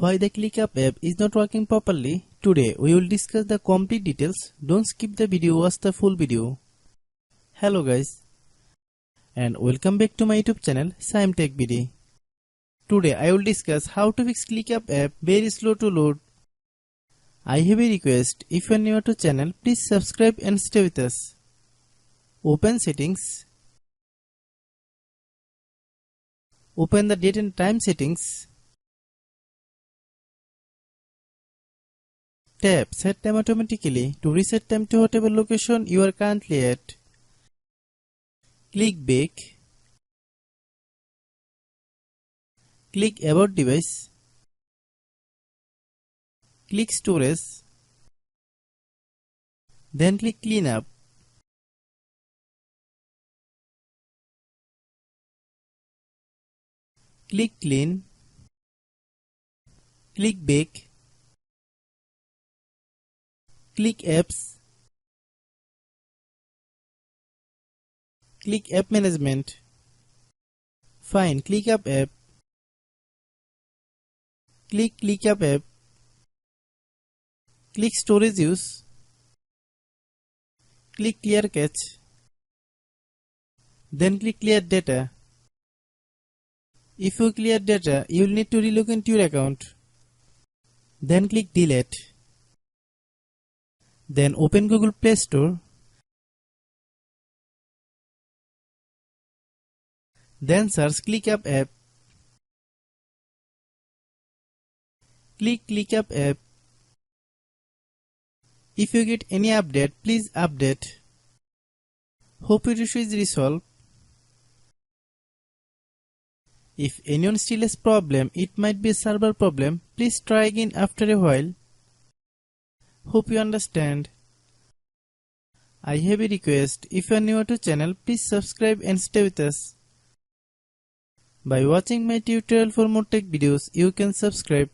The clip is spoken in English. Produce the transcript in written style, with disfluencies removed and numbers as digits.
Why the ClickUp app is not working properly? Today we will discuss the complete details. Don't skip the video, watch the full video. Hello guys, and welcome back to my YouTube channel Shaem Tech BD. Today I will discuss how to fix ClickUp app very slow to load. I have a request, if you are new to channel, please subscribe and stay with us. Open settings. Open the date and time settings. Tap Set Time Automatically to reset time to whatever location you are currently at. Click Back. Click About Device. Click Storage. Then click Cleanup. Click Clean. Click Back. Click Apps. Click App Management. Find ClickUp app. Click ClickUp app. Click Storage Use. Click Clear Cache. Then click Clear Data. If you clear data, you will need to relog into your account. Then click Delete. Then open Google Play Store. Then search ClickUp app. Click ClickUp app. If you get any update, please update. Hope your issue is resolved. If anyone still has problem, it might be a server problem. Please try again after a while. Hope you understand. I have a request, if you are new to channel, please subscribe and stay with us. By watching my tutorial for more tech videos, you can subscribe.